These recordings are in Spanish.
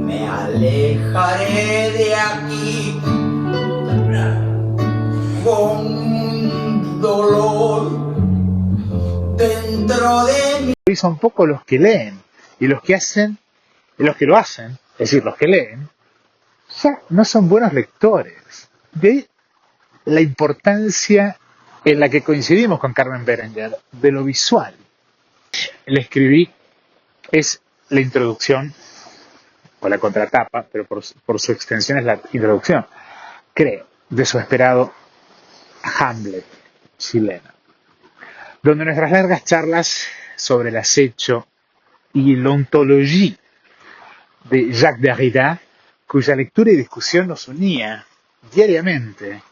Me alejaré de aquí con dolor dentro de mí. Son pocos los que leen y los que lo hacen, es decir, los que leen, ya no son buenos lectores. De ahí la importancia en la que coincidimos con Carmen Berenguer, de lo visual. Le escribí, es la introducción, o la contratapa, pero por su extensión es la introducción, creo, de su esperado Hamlet chileno, donde nuestras largas charlas sobre el acecho y l'ontologie de Jacques Derrida, cuya lectura y discusión nos unía diariamente.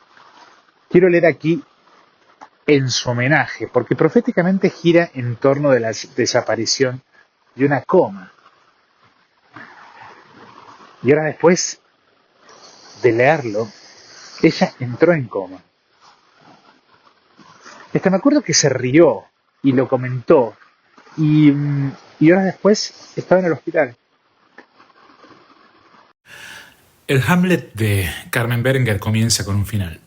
Quiero leer aquí en su homenaje, porque proféticamente gira en torno de la desaparición de una coma. Y ahora después de leerlo, ella entró en coma. Me acuerdo que se rió y lo comentó, y horas después estaba en el hospital. El Hamlet de Carmen Berenguer comienza con un final.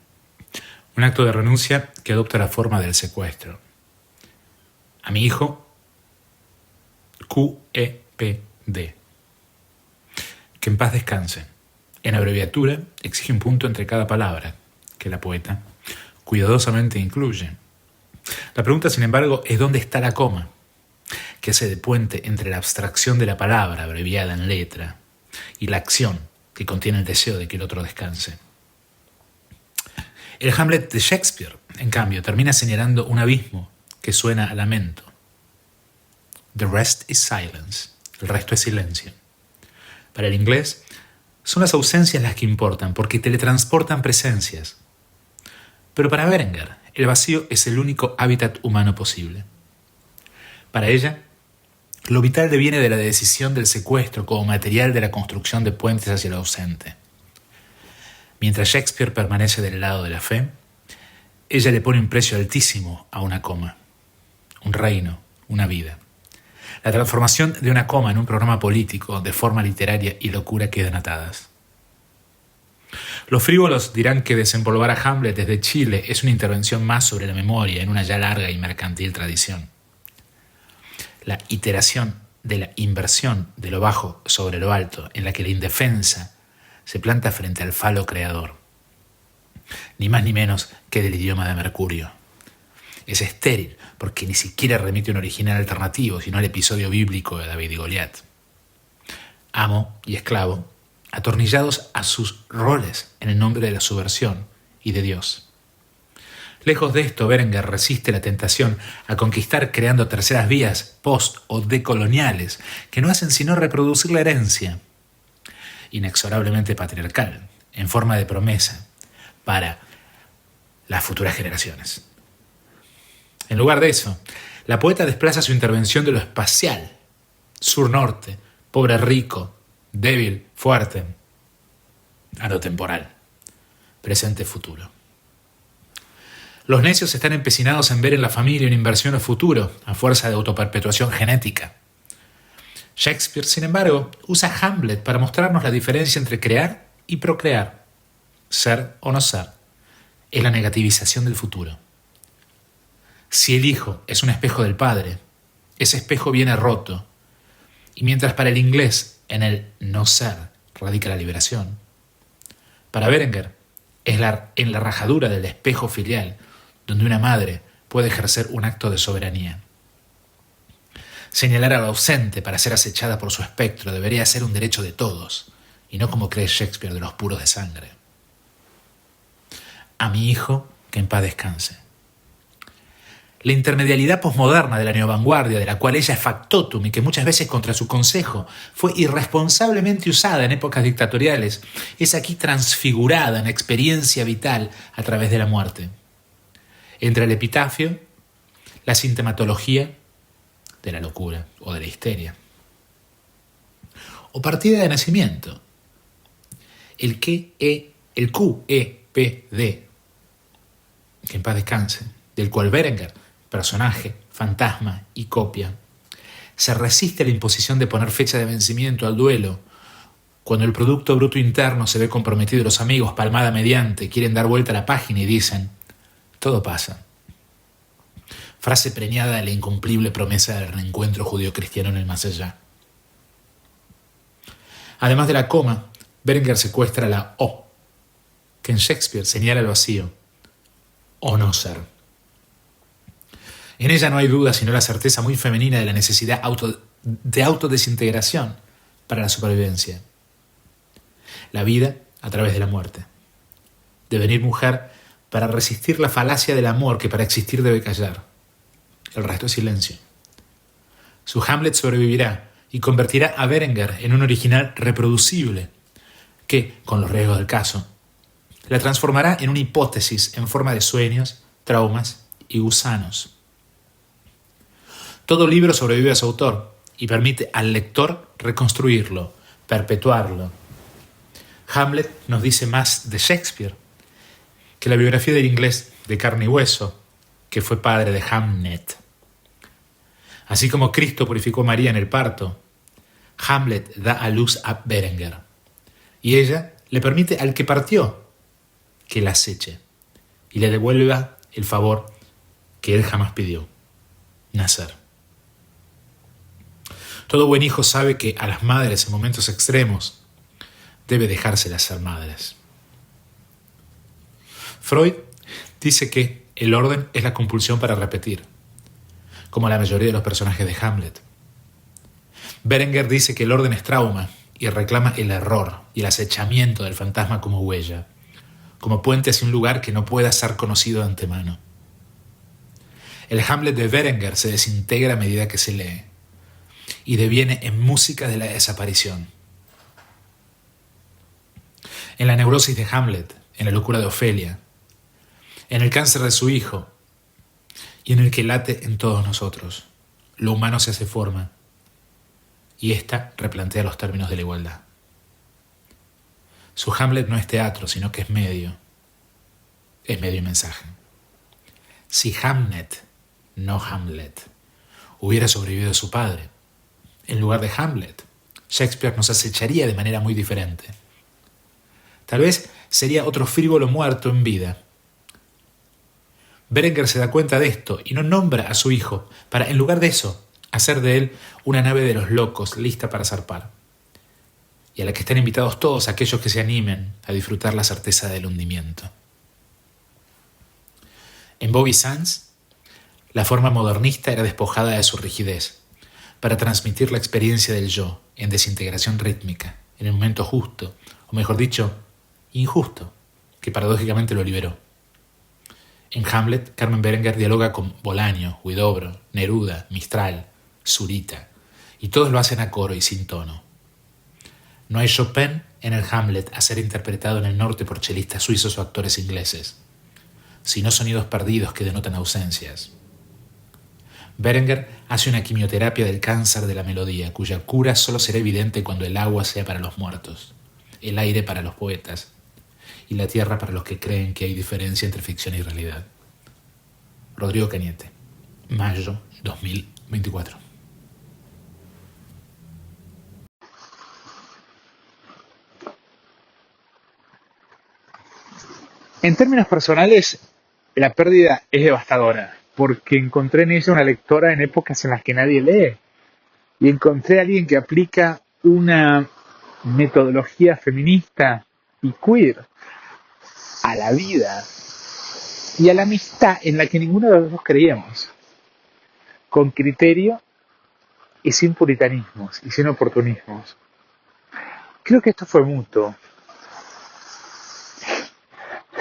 Un acto de renuncia que adopta la forma del secuestro. A mi hijo, QEPD. Que en paz descanse. En abreviatura, exige un punto entre cada palabra, que la poeta cuidadosamente incluye. La pregunta, sin embargo, es ¿dónde está la coma? Que hace de puente entre la abstracción de la palabra, abreviada en letra, y la acción, que contiene el deseo de que el otro descanse. El Hamlet de Shakespeare, en cambio, termina señalando un abismo que suena a lamento. The rest is silence. El resto es silencio. Para el inglés, son las ausencias las que importan, porque teletransportan presencias. Pero para Berenguer, el vacío es el único hábitat humano posible. Para ella, lo vital deviene de la decisión del secuestro como material de la construcción de puentes hacia lo ausente. Mientras Shakespeare permanece del lado de la fe, ella le pone un precio altísimo a una coma, un reino, una vida. La transformación de una coma en un programa político de forma literaria y locura quedan atadas. Los frívolos dirán que desempolvar a Hamlet desde Chile es una intervención más sobre la memoria en una ya larga y mercantil tradición. La iteración de la inversión de lo bajo sobre lo alto, en la que la indefensa se planta frente al falo creador, ni más ni menos que del idioma de Mercurio. Es estéril porque ni siquiera remite un original alternativo, sino al episodio bíblico de David y Goliat. Amo y esclavo, atornillados a sus roles en el nombre de la subversión y de Dios. Lejos de esto, Berenguer resiste la tentación a conquistar creando terceras vías post- o decoloniales que no hacen sino reproducir la herencia, inexorablemente patriarcal, en forma de promesa para las futuras generaciones. En lugar de eso, la poeta desplaza su intervención de lo espacial, sur-norte, pobre-rico, débil, fuerte, a lo temporal, presente-futuro. Los necios están empecinados en ver en la familia una inversión al futuro, a fuerza de autoperpetuación genética. Shakespeare, sin embargo, usa Hamlet para mostrarnos la diferencia entre crear y procrear. Ser o no ser es la negativización del futuro. Si el hijo es un espejo del padre, ese espejo viene roto, y mientras para el inglés en el no ser radica la liberación, para Berenguer es en la rajadura del espejo filial donde una madre puede ejercer un acto de soberanía. Señalar al ausente para ser acechada por su espectro debería ser un derecho de todos, y no como cree Shakespeare de los puros de sangre. A mi hijo, que en paz descanse. La intermedialidad posmoderna de la neovanguardia, de la cual ella es factotum y que muchas veces contra su consejo fue irresponsablemente usada en épocas dictatoriales, es aquí transfigurada en experiencia vital a través de la muerte. Entre el epitafio, la sintomatología de la locura o de la histeria. O partida de nacimiento, el QEPD, que en paz descanse, del cual Berenguer, personaje, fantasma y copia, se resiste a la imposición de poner fecha de vencimiento al duelo. Cuando el Producto Bruto Interno se ve comprometido, los amigos, palmada mediante, quieren dar vuelta a la página y dicen: todo pasa. Frase preñada de la incumplible promesa del reencuentro judío-cristiano en el más allá. Además de la coma, Berenguer secuestra la O, que en Shakespeare señala el vacío, o no ser. En ella no hay duda sino la certeza muy femenina de la necesidad de autodesintegración para la supervivencia. La vida a través de la muerte. Devenir mujer para resistir la falacia del amor que para existir debe callar. El resto es silencio. Su Hamlet sobrevivirá y convertirá a Berenguer en un original reproducible que, con los riesgos del caso, la transformará en una hipótesis en forma de sueños, traumas y gusanos. Todo libro sobrevive a su autor y permite al lector reconstruirlo, perpetuarlo. Hamlet nos dice más de Shakespeare que la biografía del inglés de carne y hueso, que fue padre de Hamnet. Así como Cristo purificó a María en el parto, Hamlet da a luz a Berenguer, y ella le permite al que partió que la aceche y le devuelva el favor que él jamás pidió: nacer. Todo buen hijo sabe que a las madres en momentos extremos debe dejárselas ser madres. Freud dice que el orden es la compulsión para repetir, como la mayoría de los personajes de Hamlet. Berenguer dice que el orden es trauma y reclama el error y el acechamiento del fantasma como huella, como puente hacia un lugar que no pueda ser conocido de antemano. El Hamlet de Berenguer se desintegra a medida que se lee y deviene en música de la desaparición. En la neurosis de Hamlet, en la locura de Ofelia, en el cáncer de su hijo y en el que late en todos nosotros, lo humano se hace forma y ésta replantea los términos de la igualdad. Su Hamlet no es teatro, sino que es medio y mensaje. Si Hamnet, no Hamlet, hubiera sobrevivido a su padre, en lugar de Hamlet, Shakespeare nos acecharía de manera muy diferente. Tal vez sería otro frívolo muerto en vida. Berenguer se da cuenta de esto y no nombra a su hijo para, en lugar de eso, hacer de él una nave de los locos lista para zarpar, y a la que están invitados todos aquellos que se animen a disfrutar la certeza del hundimiento. En Bobby Sands, la forma modernista era despojada de su rigidez para transmitir la experiencia del yo en desintegración rítmica, en el momento justo, o mejor dicho, injusto, que paradójicamente lo liberó. En Hamlet, Carmen Berenguer dialoga con Bolaño, Huidobro, Neruda, Mistral, Zurita, y todos lo hacen a coro y sin tono. No hay Chopin en el Hamlet a ser interpretado en el norte por chelistas suizos o actores ingleses, sino sonidos perdidos que denotan ausencias. Berenguer hace una quimioterapia del cáncer de la melodía, cuya cura solo será evidente cuando el agua sea para los muertos, el aire para los poetas y la tierra para los que creen que hay diferencia entre ficción y realidad. Rodrigo Cañete, mayo 2024. En términos personales, la pérdida es devastadora, porque encontré en ella una lectora en épocas en las que nadie lee, y encontré a alguien que aplica una metodología feminista y queer a la vida y a la amistad en la que ninguno de los dos creíamos, con criterio y sin puritanismos y sin oportunismos. Creo que esto fue mutuo.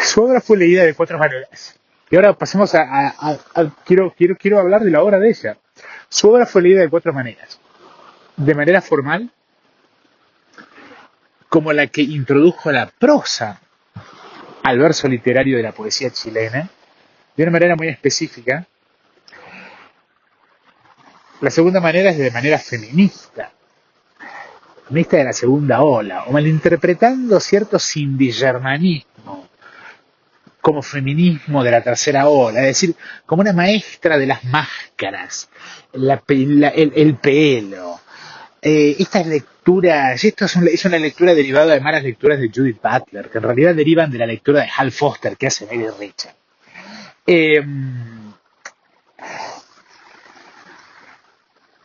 Su obra fue leída de 4 maneras. Y ahora pasemos quiero hablar de la obra de ella. Su obra fue leída de 4 maneras. De manera formal, como la que introdujo la prosa al verso literario de la poesía chilena, de una manera muy específica. La segunda manera es de manera feminista de la segunda ola, o malinterpretando cierto sindigermanismo como feminismo de la tercera ola, es decir, como una maestra de las máscaras, el pelo. Estas lecturas, es una lectura derivada de malas lecturas de Judith Butler, que en realidad derivan de la lectura de Hal Foster que hace Mary Richard.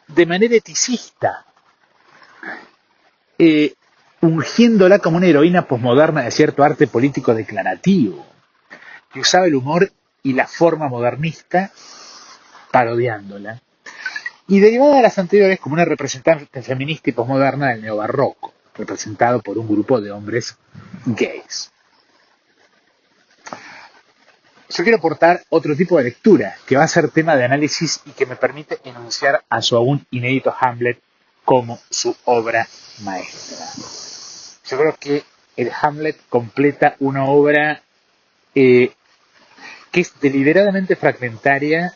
De manera eticista, ungiéndola como una heroína posmoderna de cierto arte político declarativo, que usaba el humor y la forma modernista parodiándola, y derivada de las anteriores como una representante feminista y posmoderna del neobarroco, representado por un grupo de hombres gays. Yo quiero aportar otro tipo de lectura que va a ser tema de análisis y que me permite enunciar a su aún inédito Hamlet como su obra maestra. Yo creo que el Hamlet completa una obra que es deliberadamente fragmentaria,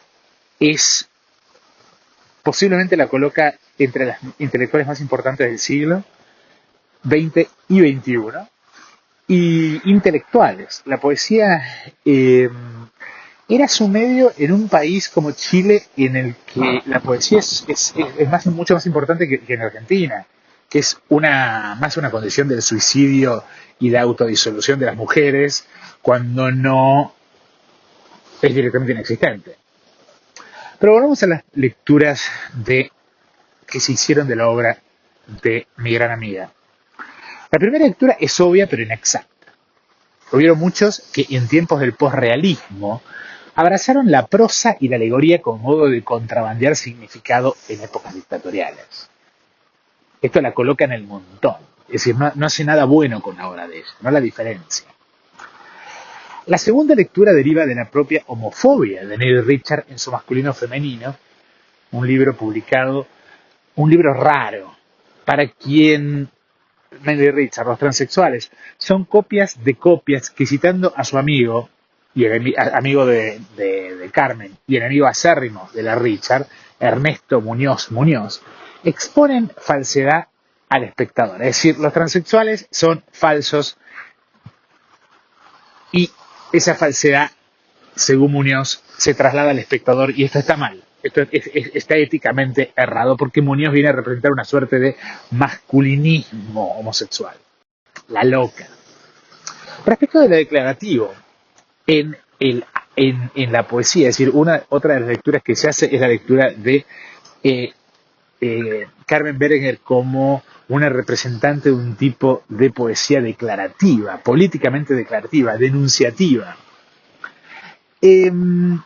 posiblemente la coloca entre las intelectuales más importantes del siglo XX y XXI, y intelectuales. La poesía era su medio en un país como Chile, en el que la poesía es mucho más importante que en Argentina, que es más una condición del suicidio y de autodisolución de las mujeres, cuando no es directamente inexistente. Pero volvamos a las lecturas que se hicieron de la obra de mi gran amiga. La primera lectura es obvia pero inexacta. Hubieron muchos que en tiempos del posrealismo abrazaron la prosa y la alegoría como modo de contrabandear significado en épocas dictatoriales. Esto la coloca en el montón. Es decir, no hace nada bueno con la obra de ella, no la diferencia. La segunda lectura deriva de la propia homofobia de Neil Richard en su masculino femenino, un libro raro, para quien Neil Richard, los transexuales, son copias de copias que, citando a su amigo, y amigo de Carmen, y enemigo acérrimo de la Richard, Ernesto Muñoz, exponen falsedad al espectador. Es decir, los transexuales son falsos y esa falsedad, según Muñoz, se traslada al espectador y esto está mal. Esto está éticamente errado porque Muñoz viene a representar una suerte de masculinismo homosexual. La loca. Respecto de lo declarativo, en la poesía, es decir, otra de las lecturas que se hace es la lectura de Carmen Berenguer como una representante de un tipo de poesía declarativa, políticamente declarativa, denunciativa. Esto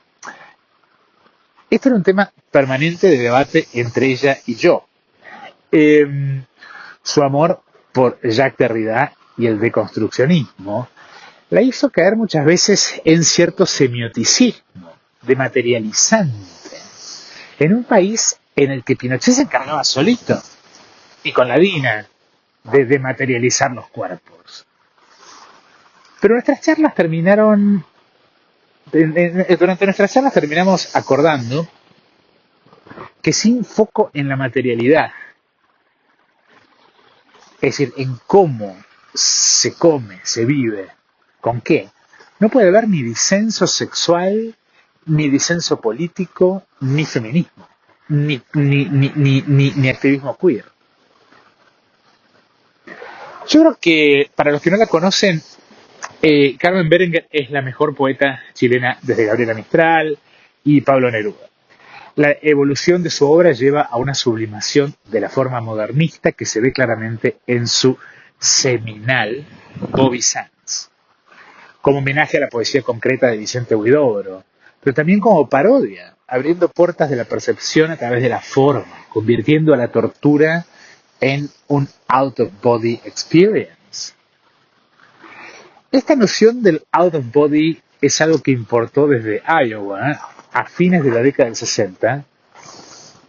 era un tema permanente de debate entre ella y yo. Su amor por Jacques Derrida y el deconstruccionismo la hizo caer muchas veces en cierto semioticismo, dematerializante, en un país en el que Pinochet se encargaba solito y con la DINA de dematerializar los cuerpos. Pero durante nuestras charlas terminamos acordando que sin foco en la materialidad, es decir, en cómo se come, se vive, con qué, no puede haber ni disenso sexual, ni disenso político, ni feminismo, ni activismo queer. Yo creo que, para los que no la conocen, Carmen Berenguer es la mejor poeta chilena desde Gabriela Mistral y Pablo Neruda. La evolución de su obra lleva a una sublimación de la forma modernista que se ve claramente en su seminal Bobby Sands, como homenaje a la poesía concreta de Vicente Huidobro, pero también como parodia, abriendo puertas de la percepción a través de la forma, convirtiendo a la tortura en un out-of-body experience. Esta noción del out-of-body es algo que importó desde Iowa a fines de la década del 60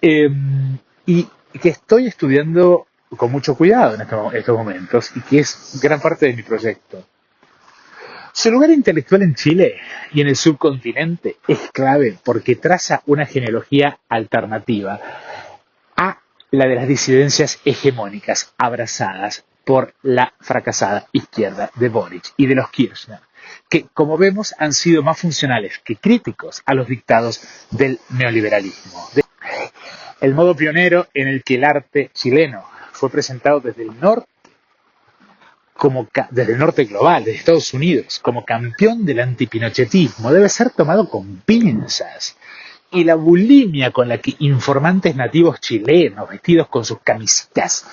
y que estoy estudiando con mucho cuidado en estos momentos y que es gran parte de mi proyecto. Su lugar intelectual en Chile y en el subcontinente es clave porque traza una genealogía alternativa a la de las disidencias hegemónicas abrazadas por la fracasada izquierda de Boric y de los Kirchner, que, como vemos, han sido más funcionales que críticos a los dictados del neoliberalismo. El modo pionero en el que el arte chileno fue presentado desde el norte, desde el norte global, desde Estados Unidos, como campeón del antipinochetismo, debe ser tomado con pinzas. Y la bulimia con la que informantes nativos chilenos, vestidos con sus camisitas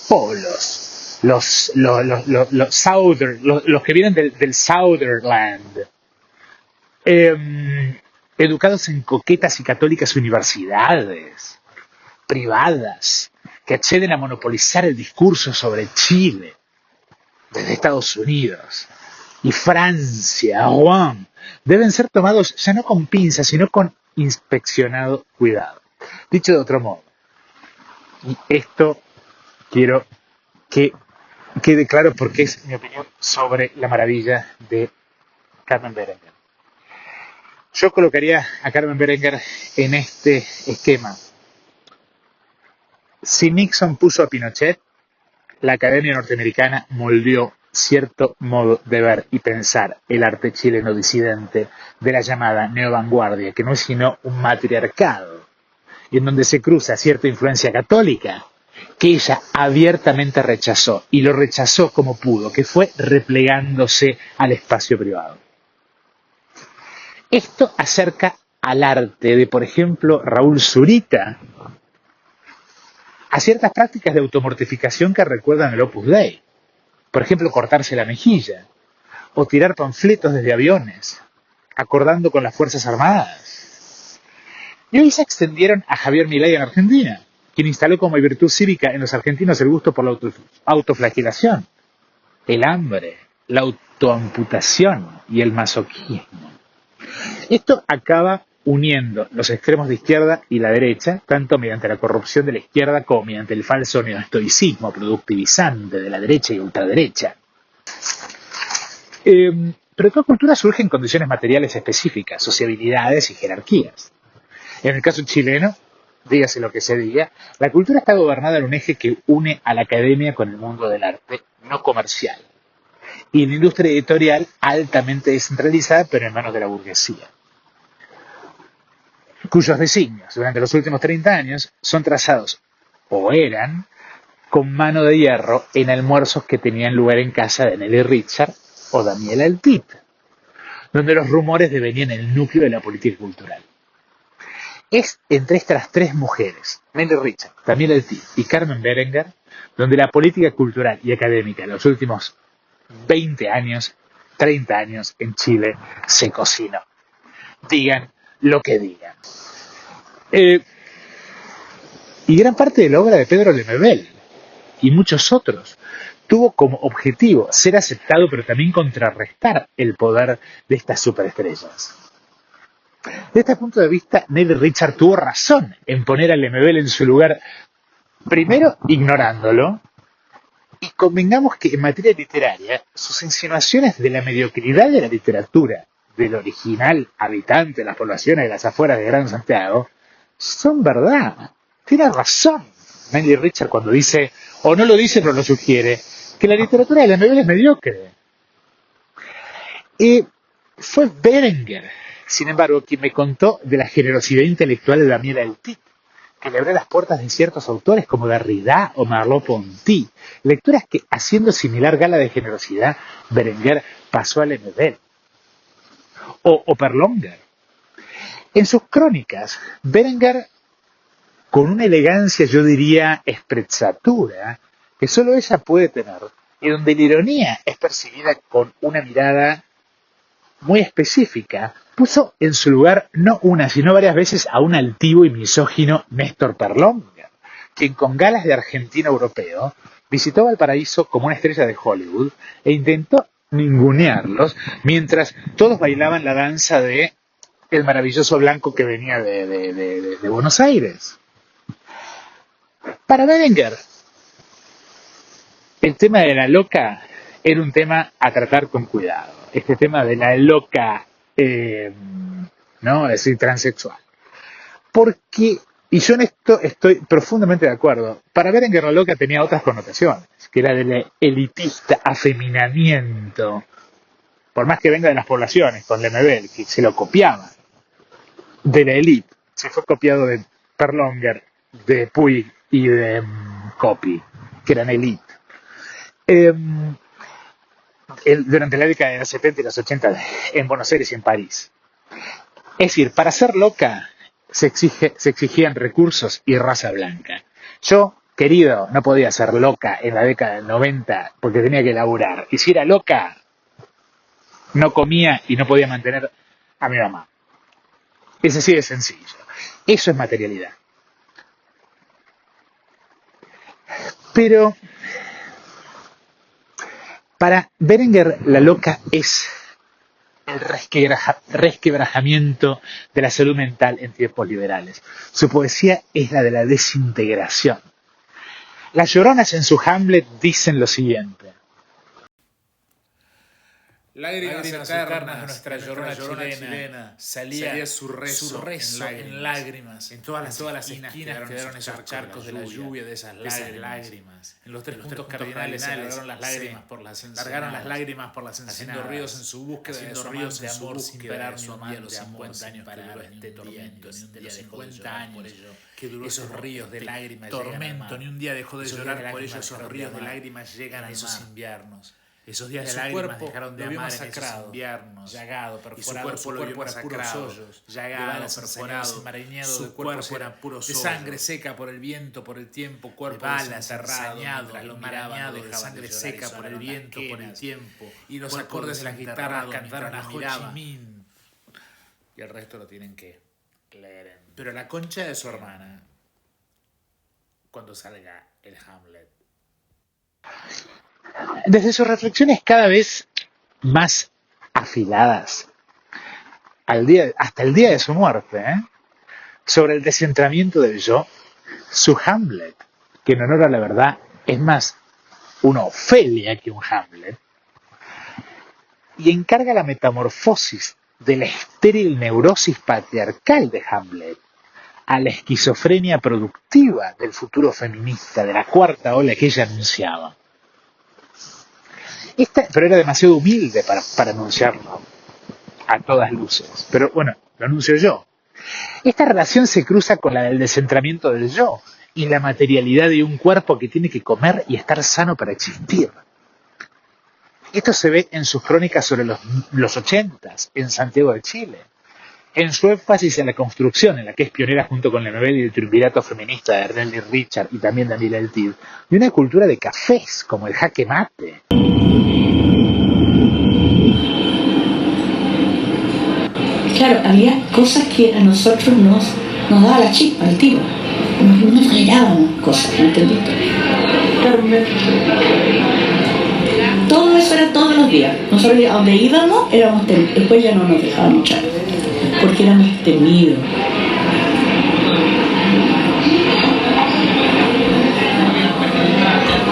polos, los que vienen del Southerland, educados en coquetas y católicas universidades privadas, que acceden a monopolizar el discurso sobre Chile desde Estados Unidos y Francia, Rouen, deben ser tomados ya no con pinzas, sino con inspeccionado cuidado. Dicho de otro modo, y esto quiero que quede claro porque es mi opinión sobre la maravilla de Carmen Berenguer. Yo colocaría a Carmen Berenguer en este esquema. Si Nixon puso a Pinochet, la Academia Norteamericana moldeó cierto modo de ver y pensar el arte chileno disidente de la llamada neovanguardia, que no es sino un matriarcado, y en donde se cruza cierta influencia católica, que ella abiertamente rechazó, y lo rechazó como pudo, que fue replegándose al espacio privado. Esto acerca al arte de, por ejemplo, Raúl Zurita, a ciertas prácticas de automortificación que recuerdan el Opus Dei. Por ejemplo, cortarse la mejilla, o tirar panfletos desde aviones, acordando con las Fuerzas Armadas. Y hoy se extendieron a Javier Milei en Argentina, quien instaló como virtud cívica en los argentinos el gusto por la autoflagelación, el hambre, la autoamputación y el masoquismo. Esto acaba uniendo los extremos de izquierda y la derecha, tanto mediante la corrupción de la izquierda como mediante el falso neoestoicismo productivizante de la derecha y ultraderecha. Pero toda cultura surge en condiciones materiales específicas, sociabilidades y jerarquías. En el caso chileno, dígase lo que se diga, la cultura está gobernada en un eje que une a la academia con el mundo del arte no comercial, y la industria editorial altamente descentralizada, pero en manos de la burguesía, cuyos designios durante los últimos 30 años son trazados, o eran, con mano de hierro en almuerzos que tenían lugar en casa de Nelly Richard o Daniela Eltit, donde los rumores devenían el núcleo de la política cultural. Es entre estas tres mujeres, Nelly Richard, Daniela Eltit y Carmen Berenguer, donde la política cultural y académica en los últimos 20 años, 30 años en Chile se cocinó. Digan lo que digan. Y gran parte de la obra de Pedro Lemebel y muchos otros tuvo como objetivo ser aceptado, pero también contrarrestar el poder de estas superestrellas. De este punto de vista, Nelly Richard tuvo razón en poner a Lemebel en su lugar, primero ignorándolo, y convengamos que en materia literaria, sus insinuaciones de la mediocridad de la literatura del original habitante de las poblaciones de las afueras de Gran Santiago son verdad. Tiene razón Nelly Richard cuando dice, o no lo dice pero lo sugiere, que la literatura de Lemebel es mediocre. Y fue Berenguer, sin embargo, quien me contó de la generosidad intelectual de Daniela Eltit, que le abrió las puertas de ciertos autores como Derrida o Merleau-Ponty, lecturas que, haciendo similar gala de generosidad, Berenguer pasó a Lemebel. O Perlonger. En sus crónicas, Berenguer, con una elegancia, yo diría, sprezzatura, que solo ella puede tener, y donde la ironía es percibida con una mirada muy específica, puso en su lugar no una, sino varias veces a un altivo y misógino Néstor Perlonger, quien con galas de argentino europeo visitó Valparaíso como una estrella de Hollywood e intentó ningunearlos mientras todos bailaban la danza de el maravilloso blanco que venía de Buenos Aires. Para Berenguer, el tema de la loca era un tema a tratar con cuidado. Este tema de la loca, ¿no? Es decir, transexual. Porque, y yo en esto estoy profundamente de acuerdo, para Berenguer la loca tenía otras connotaciones, que era del elitista, afeminamiento, por más que venga de las poblaciones, con Lemebel, que se lo copiaba de la élite, se fue copiado de Perlonger, de Puig y de Copy, que eran élite. Durante la década de los 70 y los 80 en Buenos Aires y en París. Es decir, para ser loca se exigían recursos y raza blanca. Yo, querido, no podía ser loca en la década del 90 porque tenía que laburar. Y si era loca, no comía y no podía mantener a mi mamá. Es así de sencillo. Eso es materialidad. Pero para Berenguer, la loca es el resquebrajamiento de la salud mental en tiempos liberales. Su poesía es la de la desintegración. Las lloronas en su Hamlet dicen lo siguiente. Lágrimas eternas de nuestra llorona chilena, salía su rezo en lágrimas. En todas las esquinas quedaron esos charcos de la lluvia, de esas lágrimas. En los tres puntos cardinales se largaron las lágrimas por las encinadas, haciendo ríos en su búsqueda de amor sin parar ni un día, los 50 años que duró este tormento, ni un día dejó de llorar por ello, que duró esos ríos de lágrimas, tormento, ni un día dejó de llorar por ello, esos ríos de lágrimas llegan a esos inviernos. Esos días de lágrimas dejaron de amar en esos inviernos, llagado, perforado, su cuerpo era puros hoyos, llagado, perforado, enmarañado de cuerpo era puros hoyos, de sangre seca por el viento, por el tiempo, cuerpo de balas, ensañado, enmarañado, de sangre seca por el viento, por el tiempo, y los acordes de las guitarras cantaron a Ho Chi Minh, y el resto lo tienen que leer. Pero la concha de su hermana, cuando salga el Hamlet. Desde sus reflexiones cada vez más afiladas, hasta el día de su muerte, sobre el descentramiento del yo, su Hamlet, que en honor a la verdad es más una Ofelia que un Hamlet, y encarga la metamorfosis de la estéril neurosis patriarcal de Hamlet a la esquizofrenia productiva del futuro feminista, de la cuarta ola que ella anunciaba. Pero era demasiado humilde para anunciarlo a todas luces. Pero bueno, lo anuncio yo. Esta relación se cruza con la del descentramiento del yo y la materialidad de un cuerpo que tiene que comer y estar sano para existir. Esto se ve en sus crónicas sobre los 80s, en Santiago de Chile, en su énfasis en la construcción, en la que es pionera junto con Lemebel y el triunvirato feminista de Ernest Richard y también de Daniela Eltid, de una cultura de cafés como el jaque mate. Claro, había cosas que a nosotros nos daba la chispa, el tiro. No generábamos cosas, ¿me entendiste? Claro, todo eso era todos los días. Nosotros a donde íbamos éramos temidos. Después ya no nos dejaban echar, porque éramos temidos.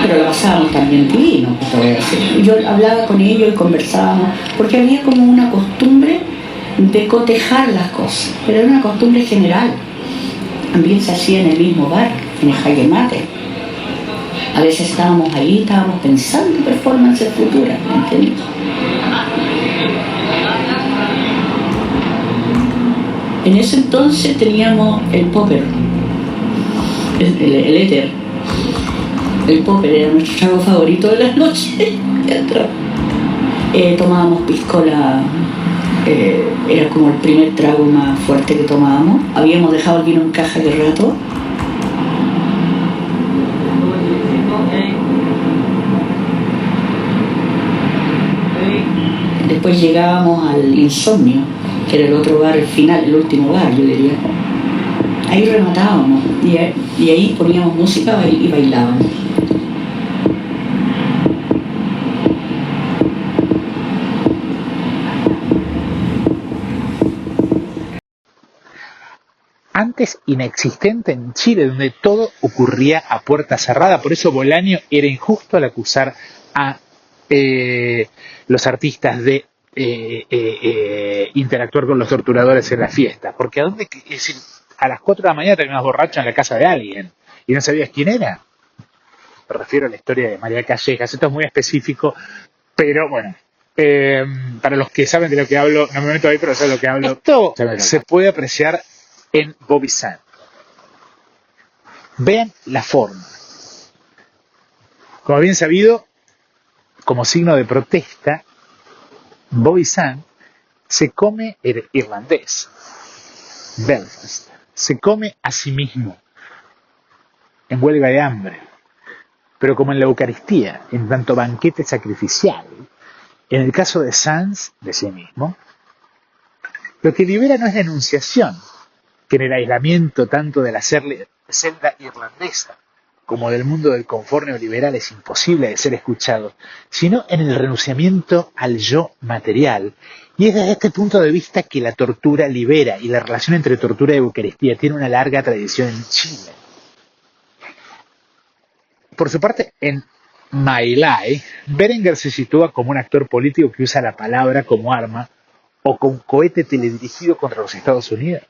Pero la pasábamos también divino, te voy a decir. Yo hablaba con ellos y conversábamos, porque había como una costumbre de cotejar las cosas, pero era una costumbre general. También se hacía en el mismo bar, en el jaque mate. A veces estábamos ahí, estábamos pensando en performances futuras, ¿me entiendes? En ese entonces teníamos el popper, el éter. El popper era nuestro trago favorito de las noches. Tomábamos piscola. Era como el primer trago más fuerte que tomábamos. Habíamos dejado el vino en caja de rato. Después llegábamos al Insomnio, que era el otro bar, el final, el último bar, yo diría. Ahí rematábamos y ahí poníamos música y bailábamos. Antes inexistente en Chile, donde todo ocurría a puerta cerrada. Por eso Bolaño era injusto al acusar a los artistas de interactuar con los torturadores en la fiesta. Porque es decir, a las 4 de la mañana terminabas borracho en la casa de alguien y no sabías quién era. Me refiero a la historia de María Callejas. Esto es muy específico, pero bueno, Para los que saben de lo que hablo, no me meto ahí, pero saben de lo que hablo. Esto se puede apreciar en Bobby Sands. Vean la forma. Como bien sabido, como signo de protesta, Bobby Sands se come el irlandés, Belfast, se come a sí mismo en huelga de hambre, pero como en la Eucaristía, en tanto banquete sacrificial. En el caso de Sands, de sí mismo, lo que libera no es la enunciación, que en el aislamiento tanto de la celda irlandesa como del mundo del confort neoliberal es imposible de ser escuchado, sino en el renunciamiento al yo material. Y es desde este punto de vista que la tortura libera, y la relación entre tortura y Eucaristía tiene una larga tradición en Chile. Por su parte, en My Lai, Berenguer se sitúa como un actor político que usa la palabra como arma o con cohete teledirigido contra los Estados Unidos,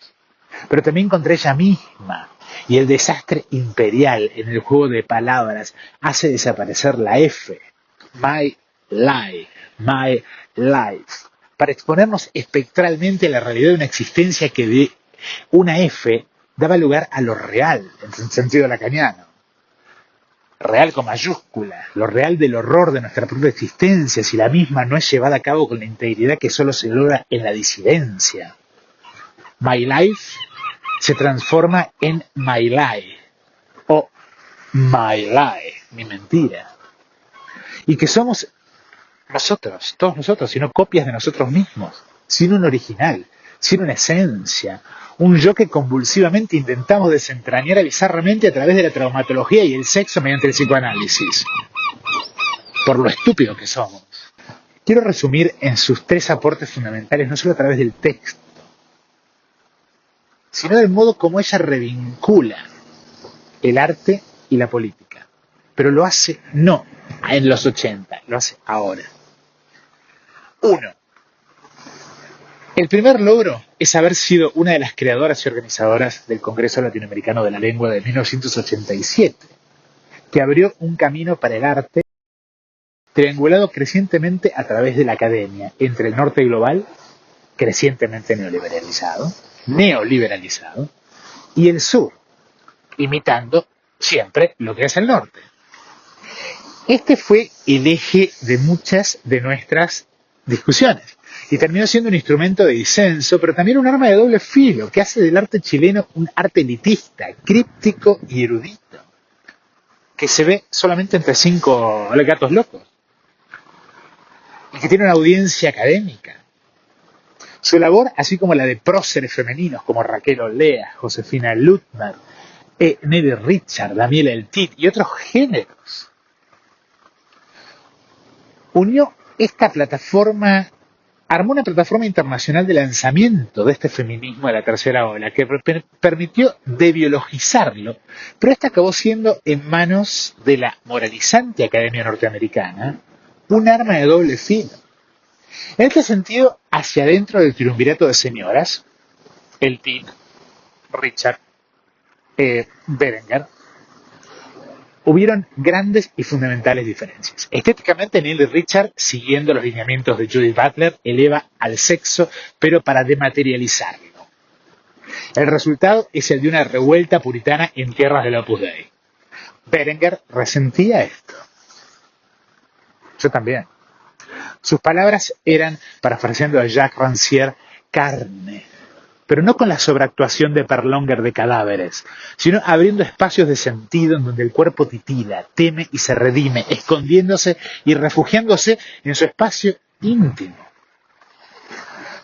pero también contra ella misma. Y el desastre imperial en el juego de palabras hace desaparecer la F, My Lai, My Life, para exponernos espectralmente a la realidad de una existencia que de una F daba lugar a lo real, en sentido lacaniano. Real con mayúscula, lo real del horror de nuestra propia existencia si la misma no es llevada a cabo con la integridad que solo se logra en la disidencia. My Life se transforma en My Lie o My Lie, mi mentira. Y que somos nosotros, todos nosotros, sino copias de nosotros mismos, sin un original, sin una esencia, un yo que convulsivamente intentamos desentrañar bizarramente a través de la traumatología y el sexo mediante el psicoanálisis, por lo estúpido que somos. Quiero resumir en sus tres aportes fundamentales, no solo a través del texto, sino del modo como ella revincula el arte y la política. Pero lo hace no en los 80, lo hace ahora. 1. El primer logro es haber sido una de las creadoras y organizadoras del Congreso Latinoamericano de la Lengua de 1987, que abrió un camino para el arte triangulado crecientemente a través de la academia entre el norte global, crecientemente neoliberalizado, y el sur, imitando siempre lo que es el norte. Este fue el eje de muchas de nuestras discusiones y terminó siendo un instrumento de disenso, pero también un arma de doble filo que hace del arte chileno un arte elitista, críptico y erudito, que se ve solamente entre 5 gatos locos y que tiene una audiencia académica. Su labor, así como la de próceres femeninos como Raquel Olea, Josefina Lutmer, Nelly Richard, Daniela Eltit y otros géneros, armó una plataforma internacional de lanzamiento de este feminismo de la tercera ola que permitió debiologizarlo, pero esta acabó siendo en manos de la moralizante Academia Norteamericana un arma de doble filo. En este sentido, hacia adentro del triunvirato de señoras, Eltit, Richard, Berenguer, hubieron grandes y fundamentales diferencias. Estéticamente, Neil Richard, siguiendo los lineamientos de Judith Butler, eleva al sexo, pero para dematerializarlo. El resultado es el de una revuelta puritana en tierras del Opus Dei. Berenguer resentía esto. Yo también. Sus palabras eran, parafraseando a Jacques Rancière, carne, pero no con la sobreactuación de Perlonger de cadáveres, sino abriendo espacios de sentido en donde el cuerpo titila, teme y se redime, escondiéndose y refugiándose en su espacio íntimo.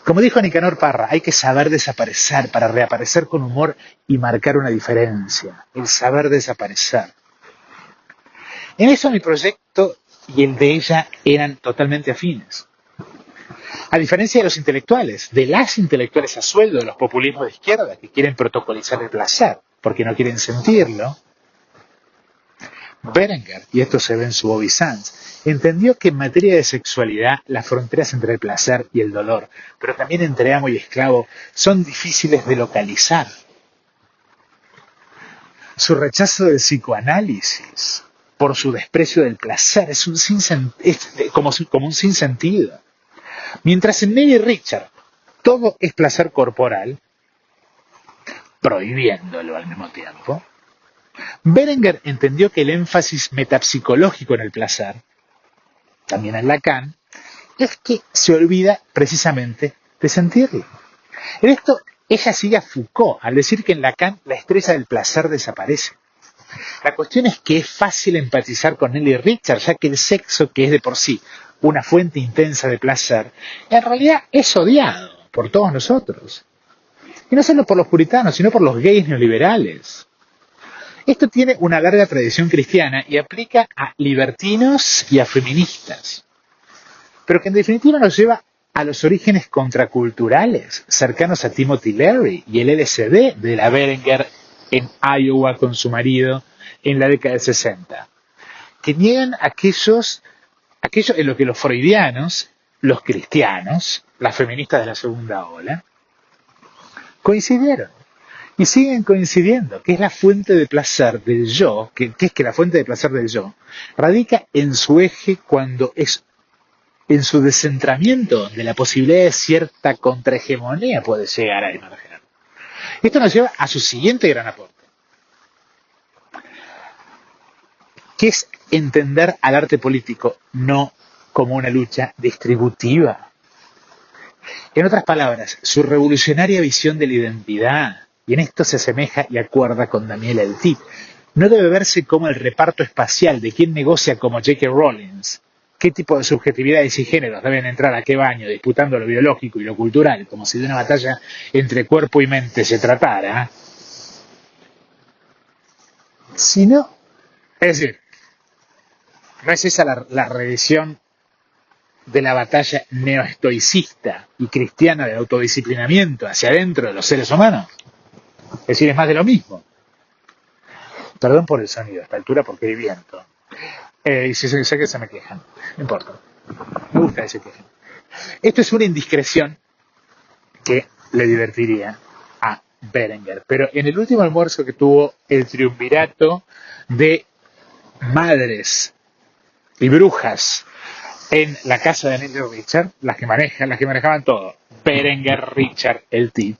Como dijo Nicanor Parra, hay que saber desaparecer para reaparecer con humor y marcar una diferencia, el saber desaparecer. En eso mi proyecto y el de ella eran totalmente afines. A diferencia de los intelectuales, de las intelectuales a sueldo de los populismos de izquierda que quieren protocolizar el placer porque no quieren sentirlo, Berenguer, y esto se ve en su Bobby Sands, entendió que en materia de sexualidad las fronteras entre el placer y el dolor, pero también entre amo y esclavo, son difíciles de localizar. Su rechazo del psicoanálisis por su desprecio del placer es como un sinsentido. Mientras en Nelly Richard todo es placer corporal, prohibiéndolo al mismo tiempo, Berenguer entendió que el énfasis metapsicológico en el placer, también en Lacan, es que se olvida precisamente de sentirlo. En esto, ella sigue a Foucault al decir que en Lacan la estrella del placer desaparece. La cuestión es que es fácil empatizar con Nelly Richard, ya que el sexo, que es de por sí una fuente intensa de placer, en realidad es odiado por todos nosotros. Y no solo por los puritanos, sino por los gays neoliberales. Esto tiene una larga tradición cristiana y aplica a libertinos y a feministas, pero que en definitiva nos lleva a los orígenes contraculturales cercanos a Timothy Leary y el LSD de la Berenguer en Iowa con su marido en la década del 60, que niegan aquello en lo que los freudianos, los cristianos, las feministas de la segunda ola, coincidieron. Y siguen coincidiendo, que es la fuente de placer del yo, que la fuente de placer del yo radica en su eje cuando es en su descentramiento, donde la posibilidad de cierta contrahegemonía puede llegar a emerger. Esto nos lleva a su siguiente gran aporte, que es entender al arte político no como una lucha distributiva. En otras palabras, su revolucionaria visión de la identidad, y en esto se asemeja y acuerda con Daniel Eltit, no debe verse como el reparto espacial de quien negocia como J.K. Rowling, qué tipo de subjetividades y géneros deben entrar a qué baño, disputando lo biológico y lo cultural, como si de una batalla entre cuerpo y mente se tratara, sino, es decir, no es esa la revisión de la batalla neoestoicista y cristiana del autodisciplinamiento hacia adentro de los seres humanos. Es decir, es más de lo mismo. Perdón por el sonido a esta altura porque hay viento. Y si sé que se me quejan. No importa. Me gusta que se quejen. Esto es una indiscreción que le divertiría a Berenguer. Pero en el último almuerzo que tuvo el triunvirato de madres y brujas en la casa de Nelly Richard, las que manejaban todo, Berenguer, Richard, Eltit,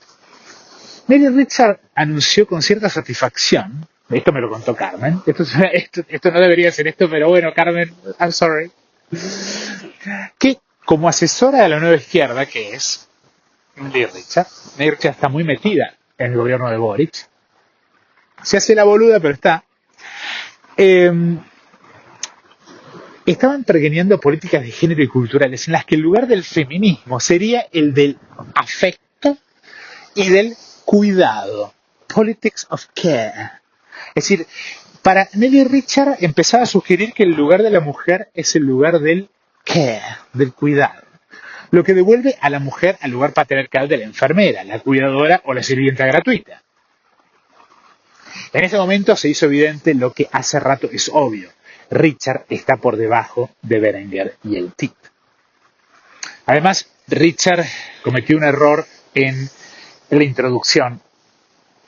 Nelly Richard anunció con cierta satisfacción, esto me lo contó Carmen, esto no debería ser esto, pero bueno, Carmen, I'm sorry, que como asesora de la nueva izquierda, que es Nelly Richard está muy metida en el gobierno de Boric, se hace la boluda, pero está, estaban pergeñando políticas de género y culturales en las que el lugar del feminismo sería el del afecto y del cuidado. Politics of care. Es decir, para Nelly Richard empezaba a sugerir que el lugar de la mujer es el lugar del care, del cuidado. Lo que devuelve a la mujer al lugar patriarcal de la enfermera, la cuidadora o la sirvienta gratuita. En ese momento se hizo evidente lo que hace rato es obvio. Richard está por debajo de Berenguer y Eltit. Además, Richard cometió un error en la introducción,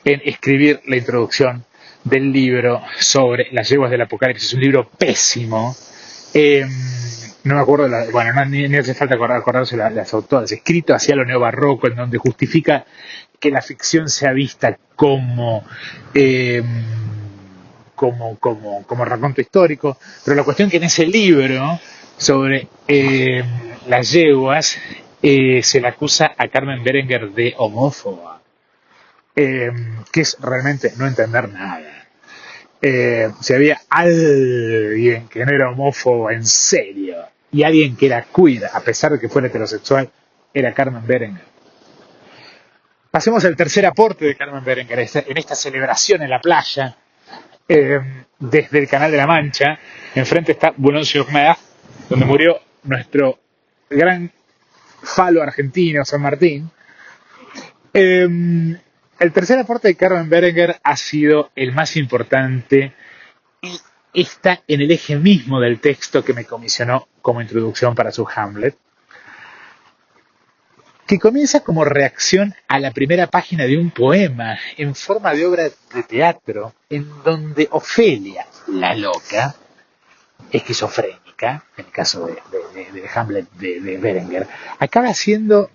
en escribir la introducción del libro sobre las yeguas del Apocalipsis. Es un libro pésimo. No me acuerdo, ni hace falta acordarse las autoras. Escrito hacia lo neobarroco, en donde justifica que la ficción sea vista como raconto histórico, pero la cuestión que en ese libro sobre las yeguas se le acusa a Carmen Berenguer de homófoba, que es realmente no entender nada. Si había alguien que no era homófobo en serio y alguien que era queer, a pesar de que fuera heterosexual, era Carmen Berenguer. Pasemos al tercer aporte de Carmen Berenguer en esta celebración en la playa. Desde el Canal de la Mancha, enfrente está Boulogne-sur-Mer, donde murió nuestro gran falo argentino, San Martín. El tercer aporte de Carmen Berenguer ha sido el más importante y está en el eje mismo del texto que me comisionó como introducción para su Hamlet, que comienza como reacción a la primera página de un poema en forma de obra de teatro, en donde Ofelia, la loca, esquizofrénica, lógica, en el caso de Hamlet de Berenguer, acaba siendo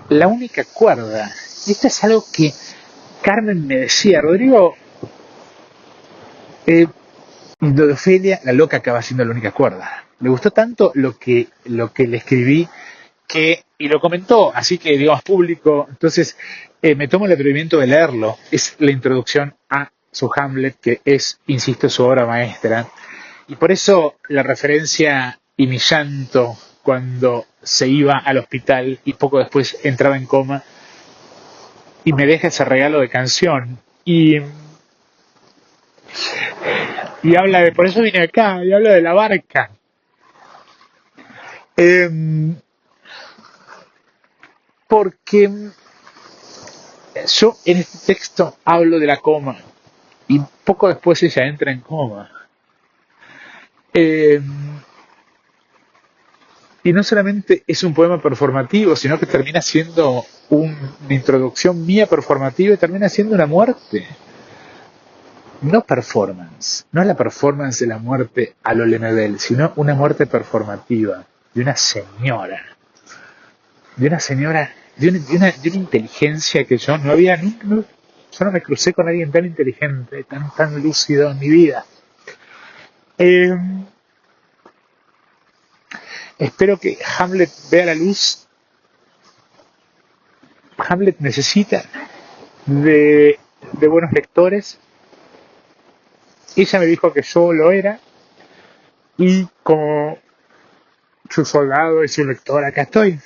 la única cuerda. Y esto es algo que Carmen me decía, Rodrigo, lo de Ofelia, la loca acaba siendo la única cuerda. Le gustó tanto lo que le escribí y lo comentó, así que digamos público, entonces me tomo el atrevimiento de leerlo. Es la introducción a su Hamlet, que es, insisto, su obra maestra. Y por eso la referencia y mi llanto cuando se iba al hospital y poco después entraba en coma y me deja ese regalo de canción. Y habla de, por eso vine acá, y habla de la barca. Porque yo en este texto hablo de la coma y poco después ella entra en coma. Y no solamente es un poema performativo, sino que termina siendo una introducción mía performativa y termina siendo una muerte. No performance, no es la performance de la muerte a lo Lemebel, sino una muerte performativa de una señora, de una inteligencia que yo no había nunca, yo no me crucé con alguien tan inteligente, tan lúcido en mi vida. Espero que Hamlet vea la luz. Hamlet necesita de buenos lectores. Ella me dijo que yo lo era, y como su soldado y su lector, acá estoy.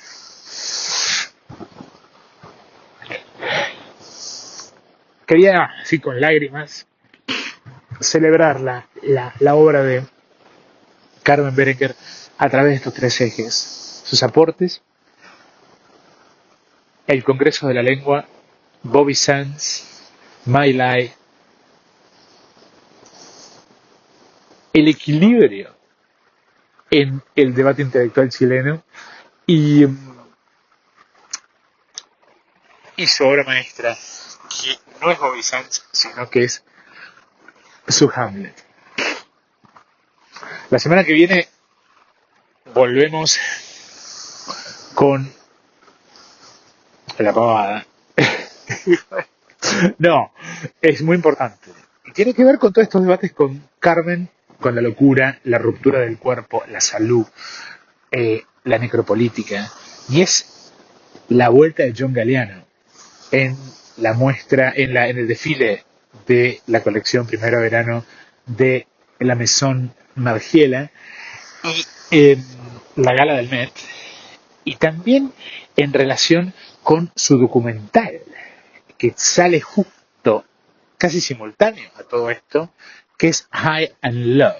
Quería, así con lágrimas, celebrar la obra de Carmen Berenguer a través de estos tres ejes: sus aportes, el Congreso de la Lengua, Bobby Sands, My Life, el equilibrio en el debate intelectual chileno y su obra maestra, que no es Bobby Sands, sino que es su Hamlet. La semana que viene volvemos con la pavada. No, es muy importante. Y tiene que ver con todos estos debates con Carmen, con la locura, la ruptura del cuerpo, la salud, la necropolítica. Y es la vuelta de John Galliano en la muestra, en el desfile de la colección Primavera-Verano de la Maison Margiela y la gala del Met, y también en relación con su documental, que sale justo, casi simultáneo a todo esto, que es High and Low,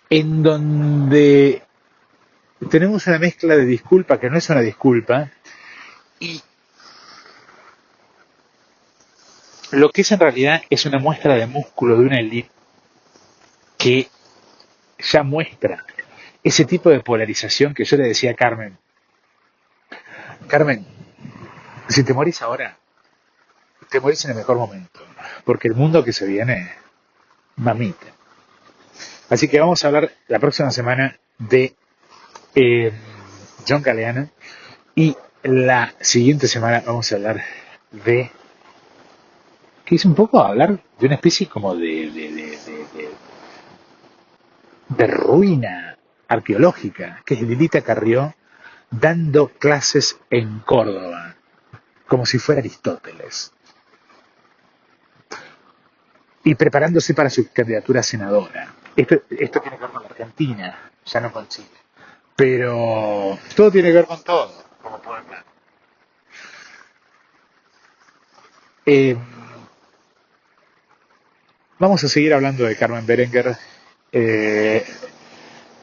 en donde tenemos una mezcla de disculpa que no es una disculpa, y lo que es en realidad es una muestra de músculo de una élite que ya muestra ese tipo de polarización que yo le decía a Carmen. Carmen, si te morís ahora, te morís en el mejor momento, porque el mundo que se viene, mamita. Así que vamos a hablar la próxima semana de John Galliano, y la siguiente semana vamos a hablar de, que es un poco hablar de una especie como de ruina arqueológica, que es Lilita Carrió dando clases en Córdoba, como si fuera Aristóteles, y preparándose para su candidatura a senadora. Esto tiene que ver con la Argentina, ya no con Chile, pero todo tiene que ver con todo, como pueden ver. Vamos a seguir hablando de Carmen Berenguer.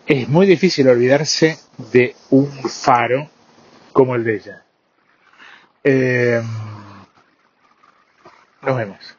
Es muy difícil olvidarse de un faro como el de ella. Nos vemos.